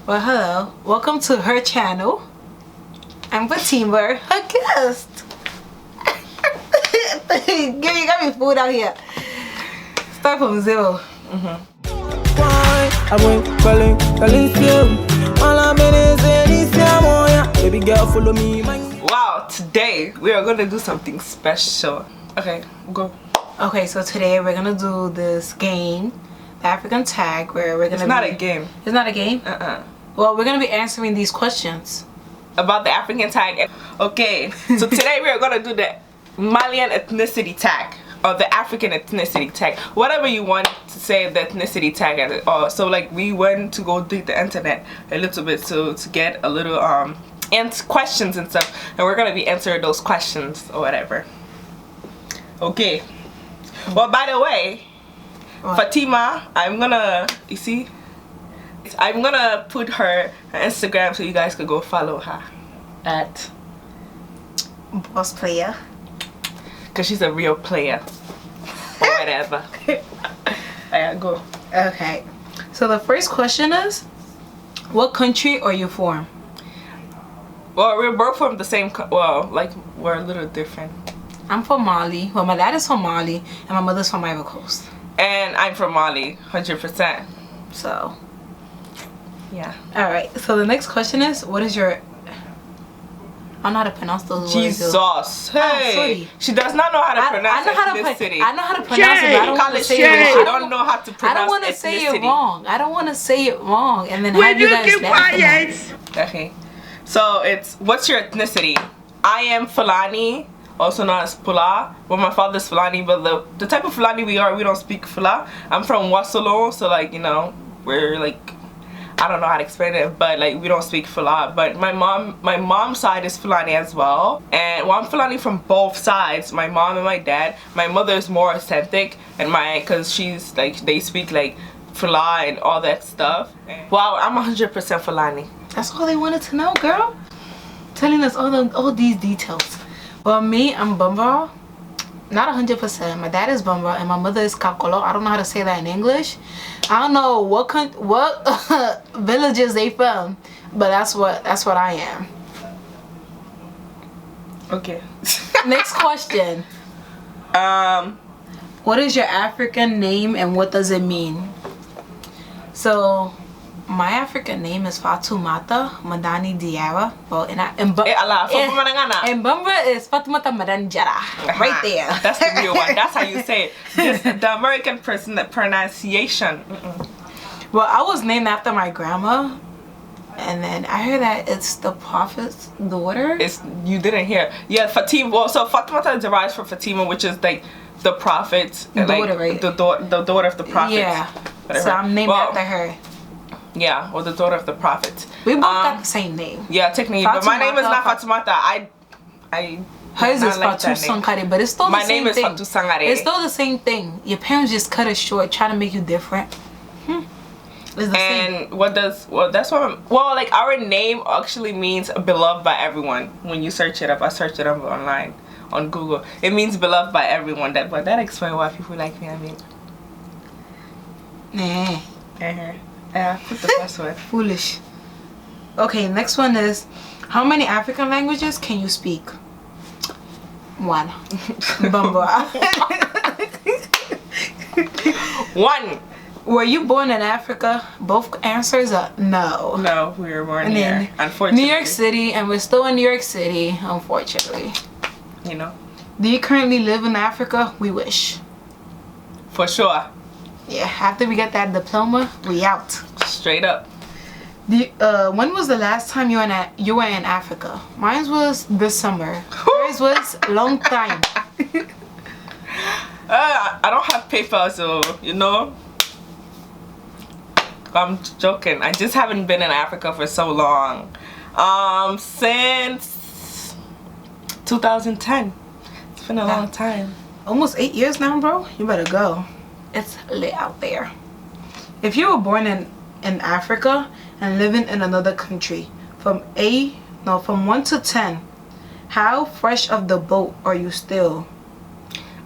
Well, hello. Welcome to her channel. I'm Fatima, her guest. Girl, you got me food out here. Start from zero. Baby girl, follow me. Wow, today we are gonna do something special. Okay, go. Okay, so today we're gonna do this game, the African tag, where we're gonna. It's not a game. It's not a game. Well, we're gonna be answering these questions about the African tag. Okay, so today we are gonna do the Malian ethnicity tag or the African ethnicity tag, whatever you want to say the ethnicity tag at it. So like we went to go dig the internet a little bit to get a little questions and stuff, and we're gonna be answering those questions or whatever. Okay. Well, by the way, what? Fatima, I'm gonna put her Instagram so you guys could go follow her at Boss Player, because she's a real player or whatever. Alright, go. Okay, so the first question is, what country are you from? Well, we're both from the same like we're a little different. I'm from Mali. Well, my dad is from Mali and my mother's from Ivory Coast. And I'm from Mali, 100%. So yeah. Alright, so the next question is, what is your... I don't know how to pronounce those words. Jesus. Hey. She does not know how to pronounce ethnicity. I know how to pronounce it, but I don't want to say it wrong. She don't know how to pronounce ethnicity. I don't want to say it wrong. I don't want to say it wrong. And then have you guys laugh. Okay. So it's, what's your ethnicity? I am Fulani, also known as Pula. Well, my father's Fulani, but the type of Fulani we don't speak Fula. I'm from Wasolo, so like, you know, we're like, I don't know how to explain it, but like we don't speak Fula. But my mom's side is Fulani as well, and well, I'm Fulani from both sides, my mom and my dad. My mother is more authentic, and because she's like, they speak like Fula and all that stuff. Wow, I'm 100% Fulani. That's all they wanted to know, girl. Telling us all these details. Well, me, I'm Bambara. Not 100%. My dad is Bambara and my mother is Kakolo. I don't know how to say that in English. I don't know what villages they from, but that's what I am. Okay. Next question. What is your African name and what does it mean? So, my African name is Fatoumata Madani Diarra. Well, in Bambara is Fatoumata Madani Jara. Right there. That's the real one. That's how you say it. Just the American pronunciation. Well, I was named after my grandma, and then I heard that it's the prophet's daughter. You didn't hear. Yeah, Fatima. Well, so Fatoumata derives from Fatima, which is like the prophet, and daughter, like right? the daughter of the prophet. Yeah. Whatever. So I'm named after her. Yeah, or the daughter of the prophet. We both got the same name. Yeah, technically, but my name is not Fatoumata. Hers is Fatou Sankare, but it's still the same thing. My name is Fatou Sangare. It's still the same thing. Your parents just cut it short, trying to make you different. It's the same. Like our name actually means beloved by everyone. When you search it up, I searched it up online on Google. It means beloved by everyone. But that explains why people like me. I mean, yeah, put the password. Foolish. Okay, next one is, how many African languages can you speak? One. Bambara. One. Were you born in Africa? Both answers are no. No, we were born here, unfortunately. New York City, and we're still in New York City, unfortunately. You know. Do you currently live in Africa? We wish. For sure. Yeah, after we get that diploma, we out. Straight up. When was the last time you were in Africa? Mine was this summer. Yours was long time. I don't have paper, so you know. I'm joking. I just haven't been in Africa for so long. Since 2010. It's been a long time. Almost 8 years now, bro. You better go. It's lit out there. If you were born in Africa and living in another country, from 1 to 10, how fresh of the boat are you still?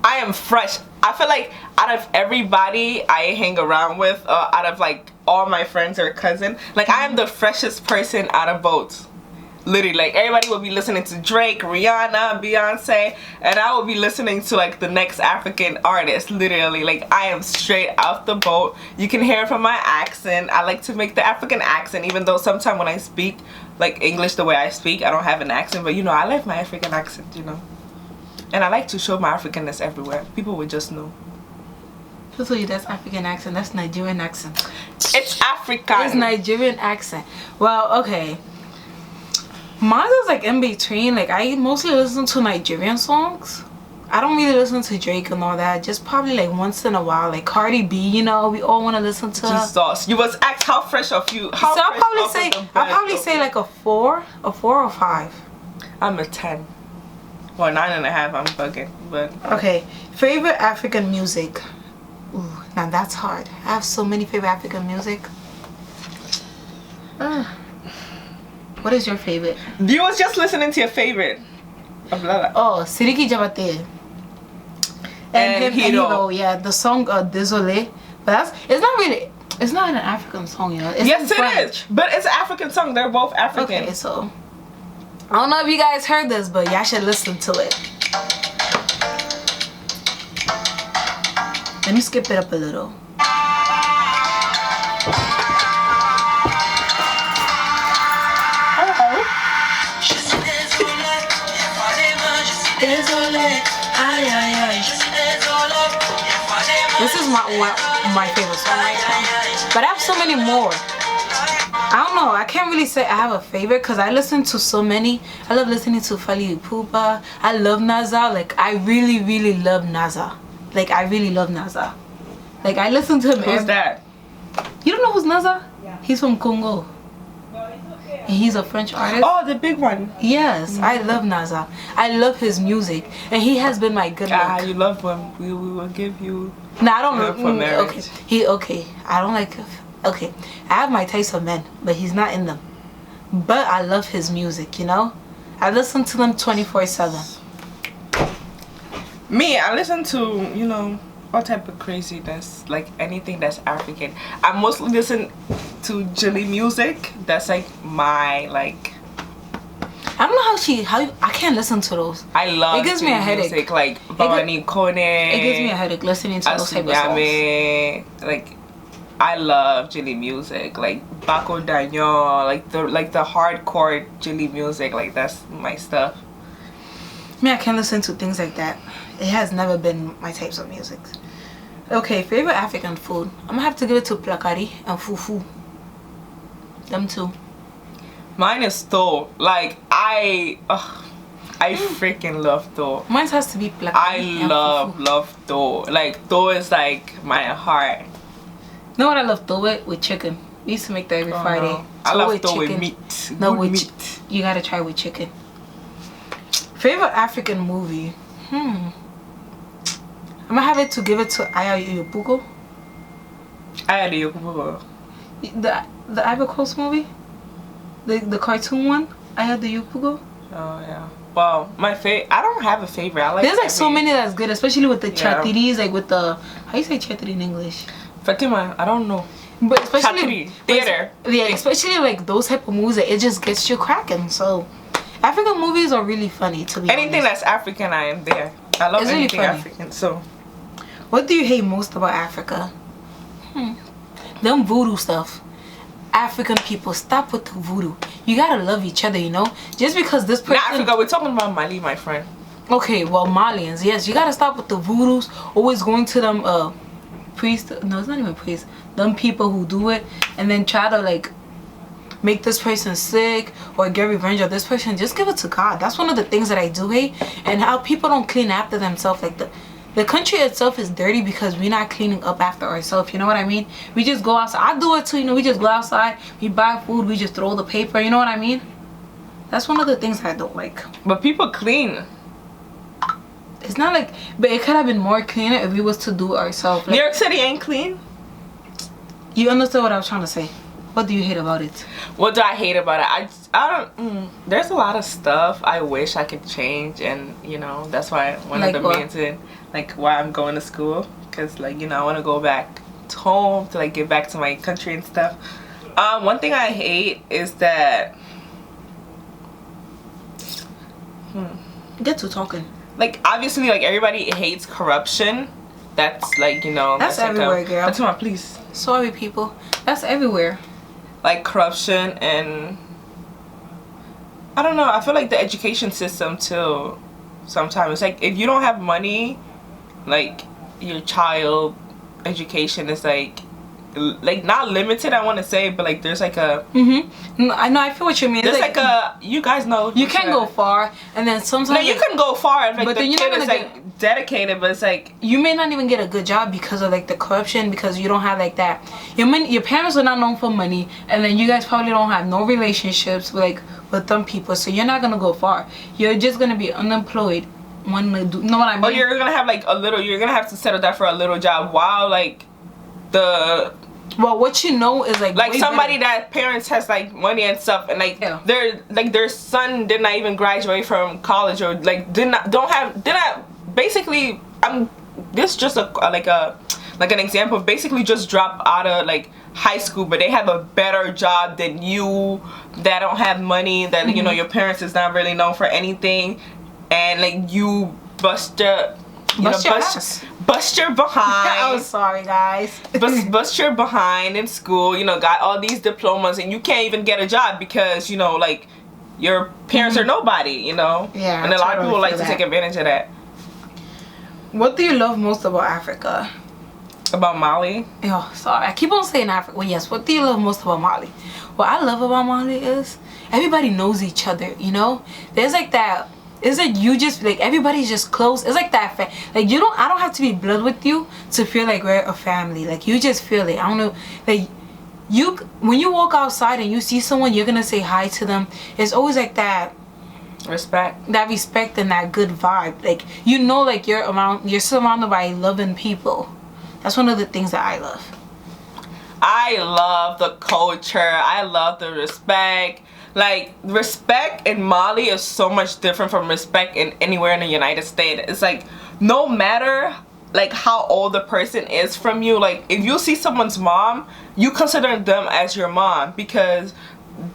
I am fresh. I feel like out of everybody I hang around with, out of like all my friends are cousin. Like I am the freshest person out of both. Literally, like everybody will be listening to Drake, Rihanna, Beyonce, and I will be listening to like the next African artist. Literally, like I am straight out the boat. You can hear it from my accent. I like to make the African accent, even though sometimes when I speak like English the way I speak, I don't have an accent. But you know, I like my African accent, you know. And I like to show my Africanness everywhere. People would just know. So that's African accent. That's Nigerian accent. It's African. It's Nigerian accent. Well, okay. Mine is like in between. Like I mostly listen to Nigerian songs. I don't really listen to Drake and all that. Just probably like once in a while, like Cardi B. You know, we all want to listen to. Jesus, you was asked how fresh of you. How so fresh I'll probably say like a 4 or 5. I'm a 10. Well, 9.5. I'm bugging, but okay. Favorite African music. Ooh, now that's hard. I have so many favorite African music. What is your favorite? You was just listening to your favorite. Oh, Sidiki Jabate. And Hero. Yeah, the song Désolé. But it's not an African song, you know. It's yes, it is. But it's an African song. They're both African. Okay, so I don't know if you guys heard this, but y'all should listen to it. Let me skip it up a little. This is my favorite song right now. But I have so many more. I don't know. I can't really say I have a favorite because I listen to so many. I love listening to Fally Ipupa. I love Naza. Like I really, really love Naza. Like I really love Naza. Like I listen to him. Who's that? You don't know who's Naza? Yeah. He's from Congo. And he's a French artist. Oh, the big one. Yes, I love Naza. I love his music, and he has been my good luck. Ah, you love him. We will give you. No, I don't. For marriage. Okay. I don't like. Okay, I have my taste of men, but he's not in them. But I love his music. You know, I listen to them 24/7. Me, I listen to all type of craziness, like anything that's African. I mostly listen to Jilly music. That's like my like. I don't know how I can't listen to those. I love. It gives me a headache. Music, like Bawani Kone. It gives me a headache listening to those type of songs. Like, I love Jilly music, like Bako Danyo, like the hardcore Jilly music. Like that's my stuff. Me, I can't listen to things like that. It has never been my types of music. Okay, favorite African food. I'm gonna have to give it to plakari and fufu. Them two. Mine is to. Like I freaking love to. Mine has to be plakari. I love to. Like to is like my heart. You know what I love to with chicken. We used to make that every Friday. No. I love to with meat. No, with meat. You gotta try with chicken. Favorite African movie. I'm gonna have it to give it to Aya Yopuko. Aya Yopuko. The Ivory Coast movie? The cartoon one? Aya Yopuko? Oh yeah. Wow, my favorite. I don't have a favorite. I like. There's like so many that's good, especially with the chatiris, like with the how you say chatiri in English? Fatima, I don't know. But especially theater. Yeah, especially like those type of movies that it just gets you cracking. So African movies are really funny to be anything honest. that's African, I am there. I love it's anything really African. So, what do you hate most about Africa? Them voodoo stuff. African people, stop with the voodoo. You gotta love each other, you know. Just because this person. Not Africa. We're talking about Mali, my friend. Okay, well, Malians, yes, you gotta stop with the voodoos. Always going to them priests. No, it's not even priests. Them people who do it and then try to like make this person sick or get revenge of this person. Just give it to God. That's one of the things that I do hate. And how people don't clean after themselves. Like the country itself is dirty because we're not cleaning up after ourselves. You know what I mean? We just go outside. I do it too. You know, we just go outside. We buy food. We just throw the paper. You know what I mean? That's one of the things I don't like. But people clean. It's not like, but it could have been more cleaner if we was to do it ourselves. Like, New York City ain't clean. You understood what I was trying to say. What do you hate about it? What do I hate about it? I don't. There's a lot of stuff I wish I could change, and that's why one of the main things, like why I'm going to school, because like I want to go back home to like give back to my country and stuff. One thing I hate is that Get to talking. like obviously like everybody hates corruption. That's like, you know, That's everywhere, girl. That's my please. Sorry, people. That's everywhere. Like corruption, and I don't know, I feel like the education system too sometimes. It's like if you don't have money, like your child education is like not limited, I want to say, but like there's like a I know, I feel what you mean. there's like a, you guys know, you can go far, and then sometimes no, you can go far if like but the then you're kid not is gonna like dedicated, but it's like you may not even get a good job because of like the corruption, because you don't have like that. Your parents are not known for money, and then you guys probably don't have no relationships with them people, so you're not gonna go far. You're just gonna be unemployed. Know what I mean? or you're gonna have like a little, you're gonna have to settle down for a little job while like the what you know is like somebody that parents has like money and stuff, and like their son did not even graduate from college, or like did not basically, this just like an example, basically just drop out of like high school, but they have a better job than you, that don't have money, that you know your parents is not really known for anything, and like you bust your behind. Oh, sorry guys. bust your behind in school, you know, got all these diplomas, and you can't even get a job because, you know, like your parents are nobody, you know. Yeah, and a lot of people like to take advantage of that. What do you love most about Africa? About Mali? Oh, sorry, I keep on saying Africa. Well, yes, what do you love most about Mali? What I love about Mali is everybody knows each other, you know. There's like that. It's like you just like everybody's just close. It's like that. Like I don't have to be blood with you to feel like we're a family. Like you just feel it. I don't know. Like when you walk outside and you see someone, you're gonna say hi to them. It's always like that respect. That respect and that good vibe. Like you know, like you're surrounded by loving people. That's one of the things that I love. I love the culture. I love the respect. Like respect in Mali is so much different from respect in anywhere in the United States. It's like no matter like how old the person is from you, like if you see someone's mom, you consider them as your mom because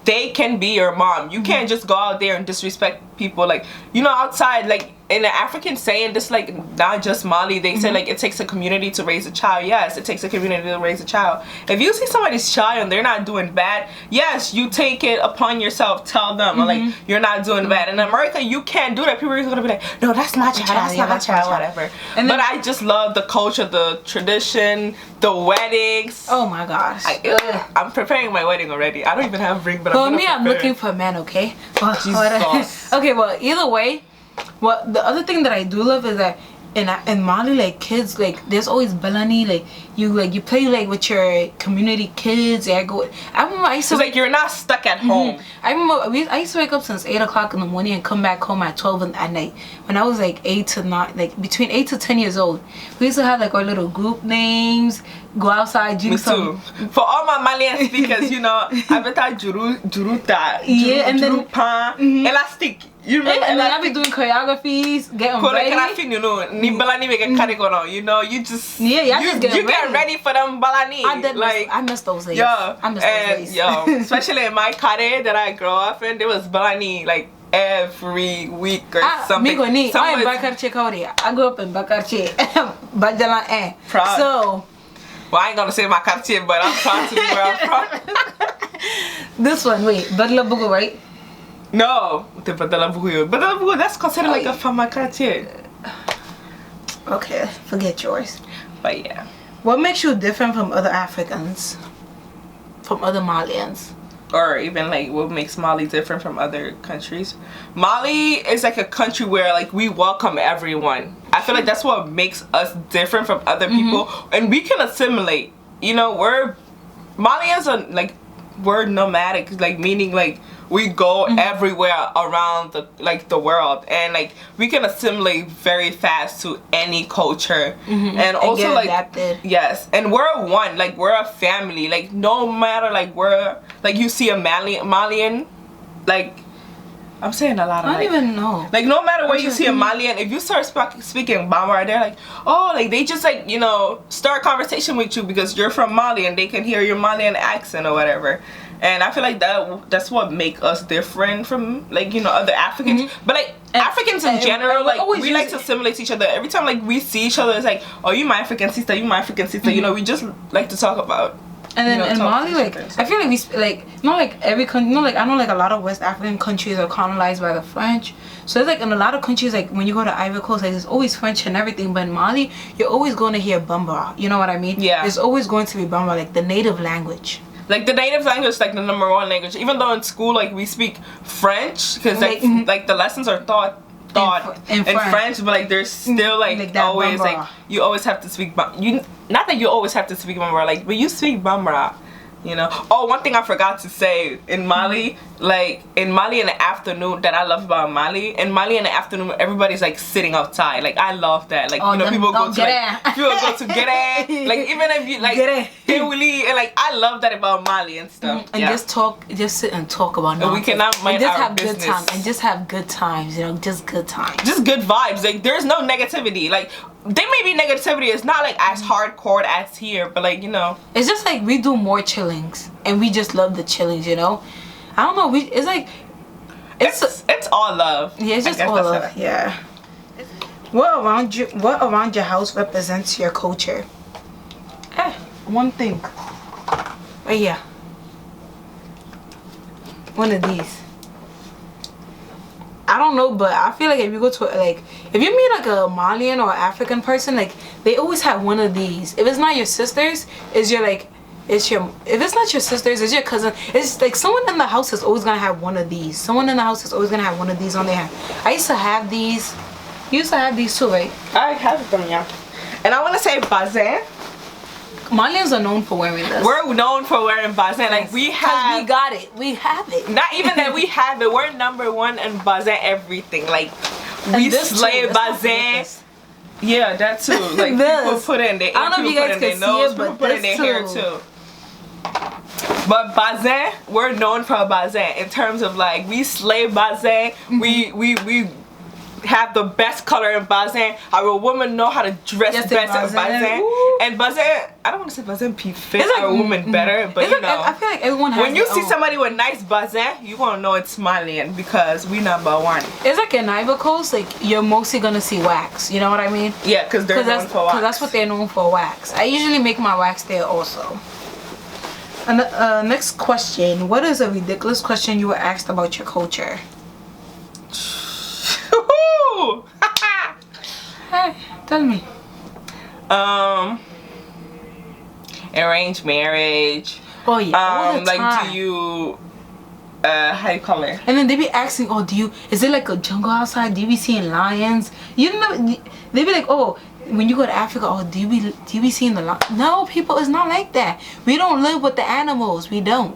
they can be your mom. You can't just go out there and disrespect people, like, you know, outside. Like in the African saying, this like not just Mali, they say like it takes a community to raise a child. Yes, it takes a community to raise a child. If you see somebody's child and they're not doing bad, yes, you take it upon yourself, tell them like you're not doing bad. In America you can't do that. People are gonna be like, no, that's my child, that's not my child, whatever. And but I just love the culture, the tradition, the weddings. Oh my gosh, I'm preparing my wedding already. I don't even have a ring, but for me, I'm looking for a man. Okay. Jesus. Okay, well, either way, well, the other thing that I do love is that in Mali, like kids, like there's always balani, like you play like with your community kids. I remember I used to like you're not stuck at home. I remember I used to wake up since 8 o'clock in the morning and come back home at 12 at night. When I was like 8 to 9, like between 8 to 10 years old, we used to have like our little group names. Go outside, drink some. For all my Malian speakers, you know, I bet juruta, and then elastic. You remember? And then I be doing choreographies, getting ready. You know, ni balani make a you know, you just get ready for them balani. I miss those days. Yeah, I miss those days. Yo, especially in my kare that I grew up in, there was balani like every week or something. I grew up in Bakarche, Bajalan. Proud. So. Well, I ain't gonna say my quartier, but I'm proud to be where I'm from. This one, wait, Badlabugu, right? No, the Badlabugu, that's considered like a from my quartier. Okay, forget yours. But yeah. What makes you different from other Africans? From other Malians? Or even like what makes Mali different from other countries? Mali is like a country where like we welcome everyone. I feel like that's what makes us different from other people, and we can assimilate. You know, Malians are like, we're nomadic, like meaning like we go everywhere around the world, and like we can assimilate very fast to any culture, and also like adapted. Yes, and we're one, like we're a family, like no matter like we're like you see a Malian like I'm saying a lot of I don't like, even know. like no matter where you see a Malian, if you start speaking Bambara, they're like, oh, like they just like, you know, start conversation with you because you're from Mali and they can hear your Malian accent or whatever. And I feel like that's what make us different from like, you know, other Africans. But like Africans in general, like we like to assimilate each other. Every time like we see each other, it's like, oh, you my African sister, you my African sister. You know, we just like to talk about. And then in Mali, like I feel like we like not like every country, like I know like a lot of West African countries are colonized by the French. So it's like in a lot of countries, like when you go to Ivory Coast, like there's always French and everything. But in Mali, you're always going to hear Bambara. You know what I mean? Yeah. There's always going to be Bambara, like the native language. Like the native language is like the #1 language. Even though in school, like we speak French, because like the lessons are taught in French, but like there's still like always Bambara. Like you always have to speak not that you always have to speak Bambara, like but you speak Bambara, you know. Oh, one thing I forgot to say in Mali, like in Mali in the afternoon, that I love about Mali, in Mali in the afternoon everybody's like sitting outside. Like I love that. Like you know, people go to get it. Like even if you like and like I love that about Mali and stuff. And just sit and talk about nothing. And we cannot mind and just have business. Good time and just have good times, you know, just good times. Just good vibes. Like there's no negativity. Like there may be negativity, it's not like as hardcore as here, but like, you know, it's just like we do more chillings and we just love the chillings, you know. I don't know, it's like it's all love. Yeah, it's just all love. Yeah. What around your house represents your culture? One thing. Right here. One of these. I don't know, but I feel like if you go to like if you meet like a Malian or African person, like they always have one of these. If it's not your sisters, it's your like if it's not your sisters, it's your cousin. It's like someone in the house is always gonna have one of these. Someone in the house is always gonna have one of these on their hand. I used to have these. You used to have these too, right? I have them, yeah. And I want to say bazin. Malians are known for wearing this. We're known for wearing bazin. Like we got it. We have it. Not even that we have it. We're #1 in bazin everything. Like we slay bazin. Yeah, that too. Like people put in their ear, I don't know if you guys can see it, but put in their hair too. But bazin, we're known for bazin in terms of like we slay bazin. We have the best color in bazin. Our women know how to dress best in bazin. And bazin, I don't want to say bazin fit our women better, but you know, I feel like everyone has when you see somebody with nice bazin, you gonna know it's Malian because we #1. It's like in Ivory Coast, like you're mostly gonna see wax. You know what I mean? Yeah, because they're known for wax. Because that's what they're known for, wax. I usually make my wax there also. And next question: what is a ridiculous question you were asked about your culture? Hey, tell me. Arranged marriage. Oh yeah. All the time. Like do you how you call it? And then they be asking, oh, is it like a jungle outside? Do you be seeing lions? You know, they be like, oh, when you go to Africa, oh, do you be seeing the lions? No, people, it's not like that. We don't live with the animals. We don't.